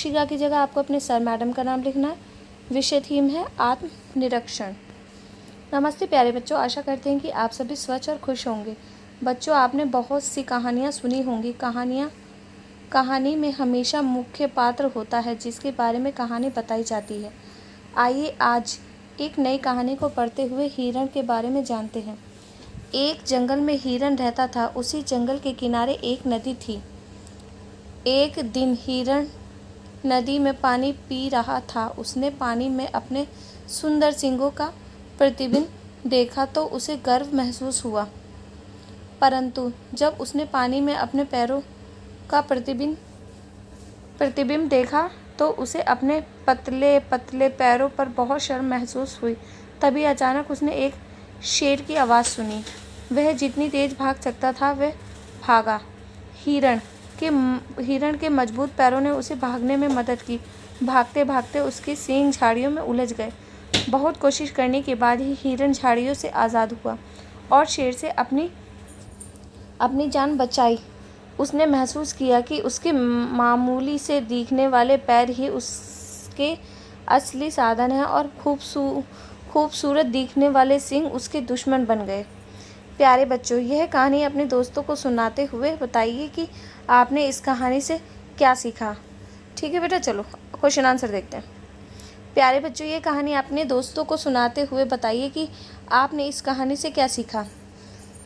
शिक्षा की जगह आपको अपने सर मैडम का नाम लिखना है। विषय थीम है आत्मनिरीक्षण। नमस्ते प्यारे बच्चों, आशा करते हैं कि आप सभी स्वच्छ और खुश होंगे। बच्चों, आपने बहुत सी कहानियाँ सुनी होंगी। कहानी में हमेशा मुख्य पात्र होता है जिसके बारे में कहानी बताई जाती है। आइए आज एक नई कहानी को पढ़ते हुए हिरण के बारे में जानते हैं। एक जंगल में हिरण रहता था। उसी जंगल के किनारे एक नदी थी। एक दिन हिरण नदी में पानी पी रहा था। उसने पानी में अपने सुंदर सींगों का प्रतिबिंब देखा तो उसे गर्व महसूस हुआ। परंतु जब उसने पानी में अपने पैरों का प्रतिबिंब देखा तो उसे अपने पतले पतले पैरों पर बहुत शर्म महसूस हुई। तभी अचानक उसने एक शेर की आवाज़ सुनी। वह जितनी तेज भाग सकता था वह भागा। हिरण के मजबूत पैरों ने उसे भागने में मदद की। भागते भागते उसके सींग झाड़ियों में उलझ गए। बहुत कोशिश करने के बाद ही हिरण झाड़ियों से आज़ाद हुआ और शेर से अपनी जान बचाई। उसने महसूस किया कि उसके मामूली से दिखने वाले पैर ही उसके असली साधन हैं और खूबसूरत दिखने वाले सींग उसके दुश्मन बन गए। प्यारे बच्चों, यह कहानी अपने दोस्तों को सुनाते हुए बताइए कि आपने इस कहानी से क्या सीखा। ठीक है बेटा, चलो क्वेश्चन आंसर देखते हैं। प्यारे बच्चों, ये कहानी अपने दोस्तों को सुनाते हुए बताइए कि आपने इस कहानी से क्या सीखा।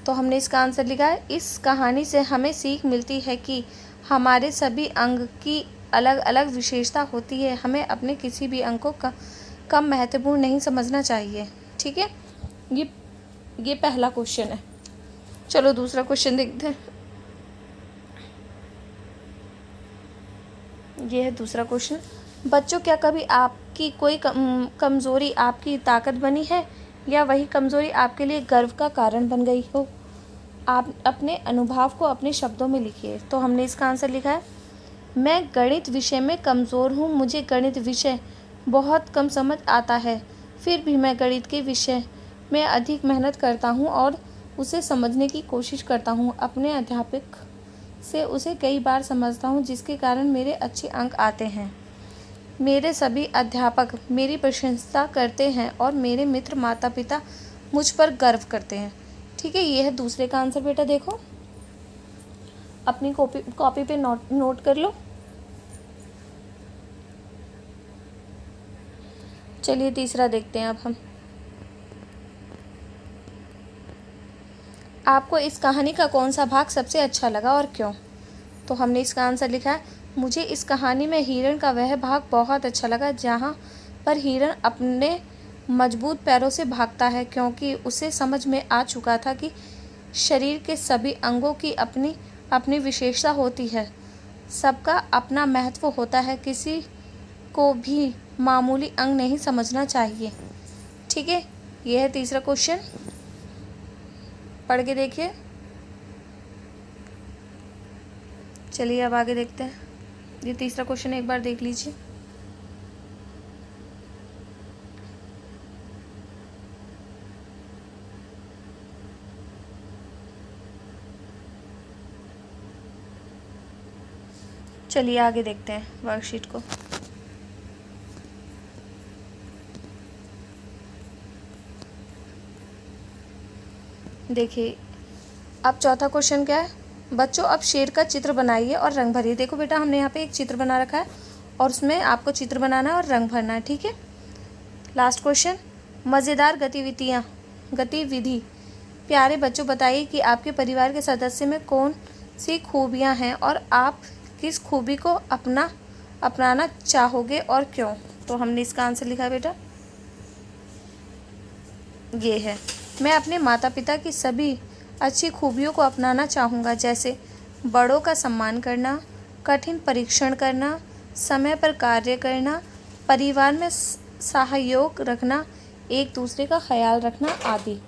तो हमने इसका आंसर लिखा है, इस कहानी से हमें सीख मिलती है कि हमारे सभी अंग की अलग अलग विशेषता होती है। हमें अपने किसी भी अंग को कम महत्वपूर्ण नहीं समझना चाहिए। ठीक है, ये पहला क्वेश्चन है। चलो दूसरा क्वेश्चन देखते हैं। ये है दूसरा क्वेश्चन। बच्चों, क्या कभी आपकी कोई कमज़ोरी आपकी ताकत बनी है या वही कमज़ोरी आपके लिए गर्व का कारण बन गई हो? आप अपने अनुभव को अपने शब्दों में लिखिए। तो हमने इसका आंसर लिखा है, मैं गणित विषय में कमज़ोर हूँ। मुझे गणित विषय बहुत कम समझ आता है। फिर भी मैं गणित के विषय में अधिक मेहनत करता हूँ और उसे समझने की कोशिश करता हूँ। अपने अध्यापक से उसे कई बार समझता हूँ जिसके कारण मेरे अच्छे अंक आते हैं। मेरे सभी अध्यापक मेरी प्रशंसा करते हैं और मेरे मित्र माता पिता मुझ पर गर्व करते हैं। ठीक है, ये है दूसरे का आंसर। बेटा देखो, अपनी कॉपी पे नोट कर लो। चलिए तीसरा देखते हैं अब हम। आपको इस कहानी का कौन सा भाग सबसे अच्छा लगा और क्यों? तो हमने इसका आंसर लिखा है, मुझे इस कहानी में हिरण का वह भाग बहुत अच्छा लगा जहाँ पर हिरण अपने मजबूत पैरों से भागता है, क्योंकि उसे समझ में आ चुका था कि शरीर के सभी अंगों की अपनी अपनी विशेषता होती है। सबका अपना महत्व होता है। किसी को भी मामूली अंग नहीं समझना चाहिए। ठीक है, यह है तीसरा क्वेश्चन। पढ़ के देखिए। चलिए अब आगे देखते हैं। ये तीसरा क्वेश्चन एक बार देख लीजिए। चलिए आगे देखते हैं वर्कशीट को। देखिए, अब चौथा क्वेश्चन क्या है? बच्चों, अब शेर का चित्र बनाइए और रंग भरिए। देखो बेटा, हमने यहाँ पे एक चित्र बना रखा है और उसमें आपको चित्र बनाना है और रंग भरना है। ठीक है, लास्ट क्वेश्चन, मज़ेदार गतिविधि। प्यारे बच्चों, बताइए कि आपके परिवार के सदस्य में कौन सी खूबियाँ हैं और आप किस खूबी को अपनाना चाहोगे और क्यों? तो हमने इसका आंसर लिखा बेटा, ये है, मैं अपने माता पिता की सभी अच्छी खूबियों को अपनाना चाहूँगा, जैसे बड़ों का सम्मान करना, कठिन परीक्षण करना, समय पर कार्य करना, परिवार में सहयोग रखना, एक दूसरे का ख्याल रखना आदि।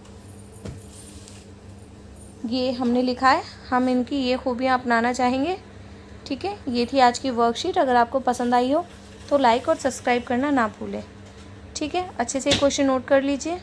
ये हमने लिखा है, हम इनकी ये खूबियाँ अपनाना चाहेंगे। ठीक है, ये थी आज की वर्कशीट। अगर आपको पसंद आई हो तो लाइक और सब्सक्राइब करना ना भूलें। ठीक है, अच्छे से क्वेश्चन नोट कर लीजिए।